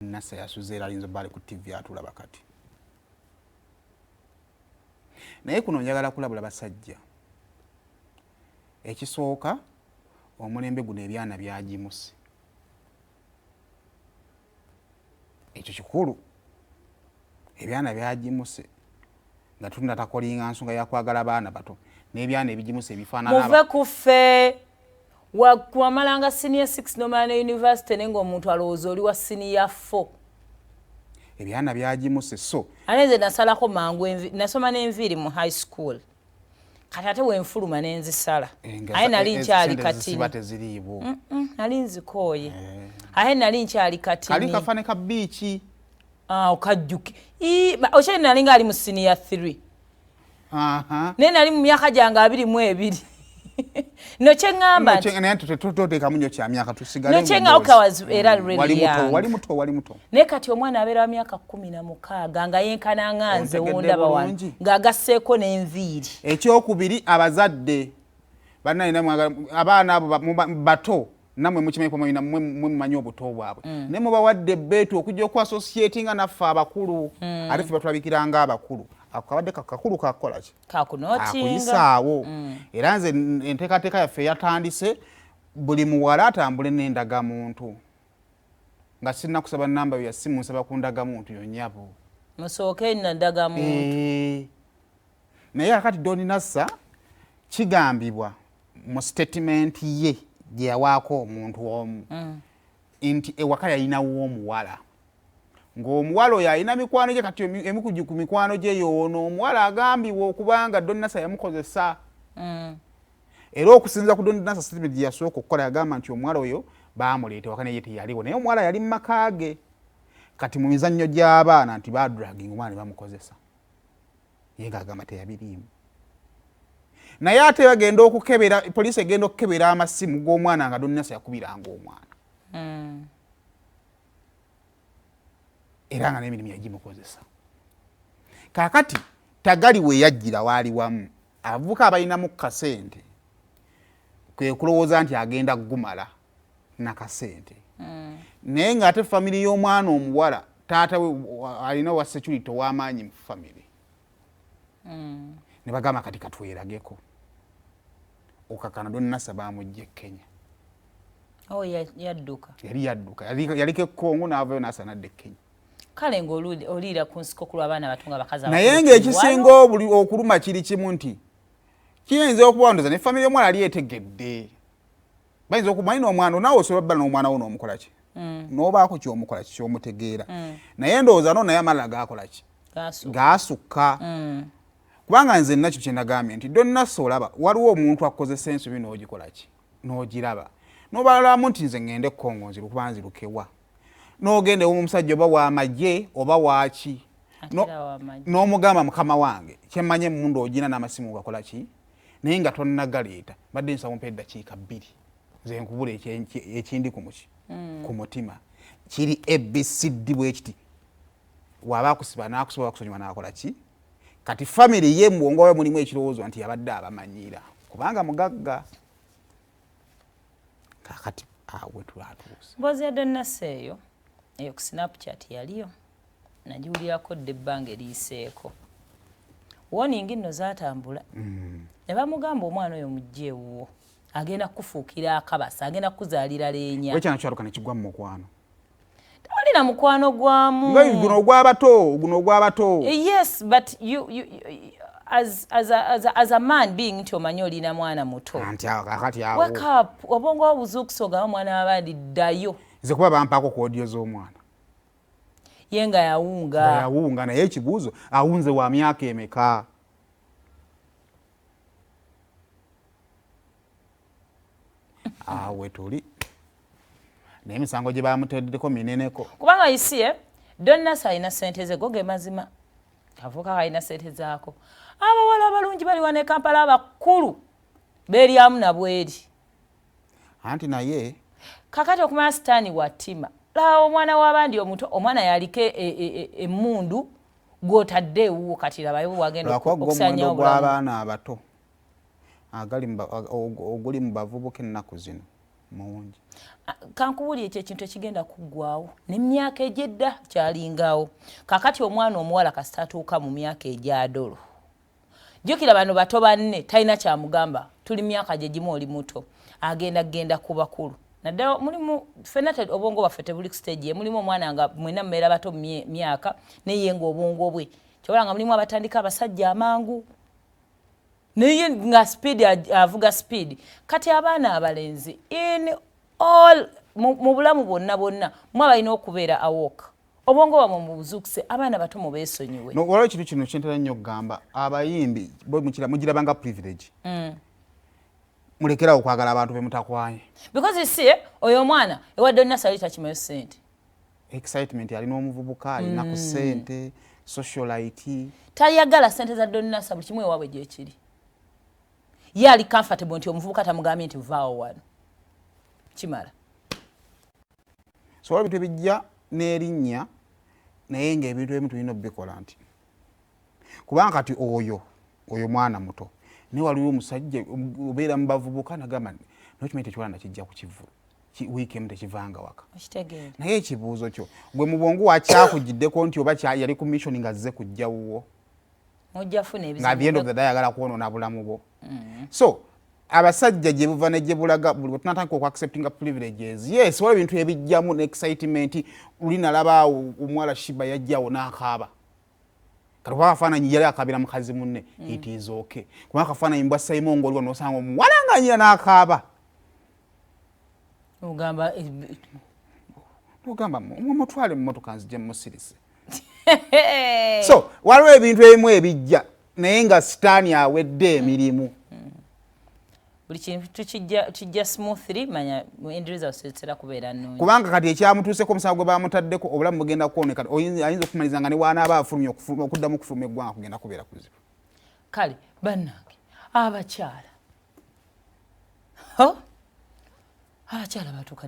Nasser yasuze era alinze bali ku TV atulaba kati. Naye kuno njagala kulabula basajja. Ekisooka omulembe guno ebyana byagimuse. Ekyo kikulu. Ebyana byagimuse. Nga tunatakolinga nsonga ya kwagala baana bato. N'ebyana ebigimuse ebifaanana muve kufe wamalanga senior 6 nomala university nengo omuntu alowooza oli wa senior 4. Ebyana byagimuse so. Aneze nasalako mangu nasoma n'enviiri mu high school. Kati ate wenfuluma n'enzisala. Aye nali nkyali katini. Nali nzikooye. Aye nali nkyali katini. Kali kafane ka biichi. Okajjuki. Okyali nali nga ali mu senior 3. Ne nali mu myaka gyange 22. No kyengamba no kyenga okawazi era really wali muto ne kati omwana abeera wa myaka 16 nga yenkana nganze wondaba wano ng'agasseeko n'enviiri. Ekyokubiri abazadde abaana abo bato namwe mukimanyi mwe mumanyi obuto bwabwe ne mubawadde beetu okujja okuassociatinga naffe abakulu ate ffe batulabikiranga abakulu. Akabadde kakulu kakola ki? Kakunotinga. Era nze enteekateeka yaffe yatandise buli muwala atambule n'endagamuntu. Nga sirina kusaba namba ya simu nsaba ku ndagamuntu yonnyabo. Musooke na ndagamuntu. Naye akati Don Nasser kigambibwa mu statement ye gye yawaako omuntu omu nti ewaka yalinawo omuwala. Ng'omuwala oyo alina mikwano gye kati emikuju ku mikwano gye yoono omuwala agambibwa okubanga Don Nasser yamukozesa. Era okusinza ku Don Nasser statement gye yasooka okukola yagamba nti omuwala oyo baamuleeta ewaka naye teyaliwo naye omuwala yali mu maka ge. Kati mu mizannyo gy'abaana nti badragging omwana ne bamukozesa. Ye ng'agamba teyabiriimu. Naye ate bagenda okukebera poliisi egenda okukebera amasimu g'omwana nga Don Nasser yakubiranga omwana. Era nga n'emirimu yagimukozesa. Kaakati tagali we yajjira waali wamu abavubuka abalinamu kasente kwe kulowooza nti agenda gumala nakasente. Naye ng'ate famire y'omwana omuwala taata we alina wa security ow'amaanyi mu famire. Ne bagamba kati katwerageko. Okakana Don Nasser baamugye Kenya. Yadduka. Yali yadduka. Yaliko Kongo n'avaayo Nasser n'adda Kenya. Kale ng'oliira ku nsiko ku lw'abaana batunga bakazi abakulu. Naye ng'ekisinga okuluma kiri kimu nti kiyinza okubandoza ne famire y'omwana ali etegedde. Bayinza okumanyi n'omwana naawe osobola bbala n'omwana wo n'omukola ki? N'obaako ky'omukola ki ky'omutegeera. Naye ndowooza naye amala gaakola ki? Gaasukka. Kubanga nze nakyo kye nagambye nti Don Nasser olaba waliwo omuntu akozesa ensobi n'ogikola ki? N'ogiraba. N'obalamu nti nze ngende Kongo nzirukuba nzirukewa. N'ogende omusajja oba w'amagye oba waaki. N'omugamba mukama wange kyemmanyi emmundu ogina n'amasimu gakola ki? Naye nga tonnagaleeta badde nsaba mpa eddakiika 2 nze nkubula ekindi ku mutima kiri ABCD bwe kiti waba akusiba n'akusobola kusonyiwa n'akola ki? Kati family ye mbwongo we mulimu ekirowoozo nti yabadde abamanyiira kubanga mugagga. Kakati awe tulatuuse. Mbozi ya Don Nasser eyo ku Snapchat yaliyo nagiwulirako dde ebbanga eriiseeko. Warning nno zaatambula. Ne bamugamba omwana oyo mugjeewuwo agenda kufuukira akabasa agenda kuzaalira leenya. Wekyana kyaluka ne kigwa mu mukwano. Tawalina mukwano gwamu. Guno ogw'abato. Yes, but you as a man being nti omanyi olina mwana muto. Kakati awo. Wake up. Obongo wabuza okusoga omwana w'abandi ddayo. Nze kuba bampaako ku audio z'omwana. Ye nga yawunga. Naye ekibuuzo awunze wa myaka emeka? Awe tuli. Naye emisango gye bamuteddeko mineneko. Kubanga isiye Don Nasser alina ssente ze go ge mazima. Kavuka alina ssente zaako. Abawala abalungi bali wane Kampala abakulu beeryamu na bweri. Anti naye kakati okumala sitaani wattima. Laba omwana w'abandi omuto omwana yaliko emmundu gw'otadde ewuwo kati labayo wagenda okusanya obulamu. Abaana abato oguli mu bavubuka ennaku zino mungi. Kankubuli ekyo ekintu ekigenda kuggwaawo n'emyaka egyedda kyalingawo. Kakati omwana omuwala kasita atuuka mu myaka egyadolo. Jjukira bano bato banne talina kyamugamba, tuli myaka gye gimu oli muto, agenda ku bakulu. Naddala mulimu ffenna obwongo bwaffe tebuli ku stage, mulimu omwana nga mwena mmeera bato mu myaka naye nga obwongo bwe kyobola nga mulimu abatandika abasajja amangu naye nga speed avuga speed. Kati abaana abalenzi in all mu bulamu bonna mwe balina okubeera awooka obwongo bwamwe mu buzuukuse. Abaana bato mu beesonyiwe. Waliwo ekintu kino kyentera nnyo okugamba, abayimbi mugirabanga privilege. Mulekerawo okwagala abantu be mutakwanye. Because you see, oyo omwana ewa Don Nasser ali takimayo ssente. Excitement alina omuvubuka alina ku ssente, socialite. Tayagala ssente za Don Nasser buli kimu ewaabwe gyekiri. Ye ali comfortable nti omuvubuka tamugambye nti vaawo wano. Kimala. So waliwo ebintu ebijja n'erinnya naye ng'ebintu ebimu tulina okubikola nti. Kubanga kati oyo mwana muto. Naye waliwo omusajja obeera mu bavubuka nagamba n'okimanyi tekiwala nakijja ku kivulu. Wiiki emu tekivanga waka. Naye ekibuuzo kyo gwe mu bwongo wakyakugiddeko nti oba yali ku mission nga azze kujja wuwo. Nga at the end of the day ayagala kwonoona bulamu bwo. So abasajja gye buva ne gye bulaga buli tunatandika okuacceptinga privileges. Yes, waliwo ebintu ebijjamu ne excitement. Luli nalaba omuwala Shiba yajjawo n'akaaba. Kati kuba akafaananyi yali akabira mukazi munne, it is okay. Kuba akafaananyi mbwa Simon ng'oliwo n'osanga omuwala nga nnyina n'akaaba. Ogamba mumutwale mu mmotoka nzije musirise. So waliwo ebintu ebimu ebijja naye nga sitaani awedde emirimu. Buli kintu kijja smoothly manya enderi zaositera kubeera nnungi. Kubanga kati ekyamutuuseko omusawo gwe bamutaddeko obulamu bugenda kwoneka. Ayinza okumaliriza nga ne wanaaba afulumya okuddamu okufuluma eggwanga kugenda kubeera kuzibu. Kale bannange abakyala abakyala batuuka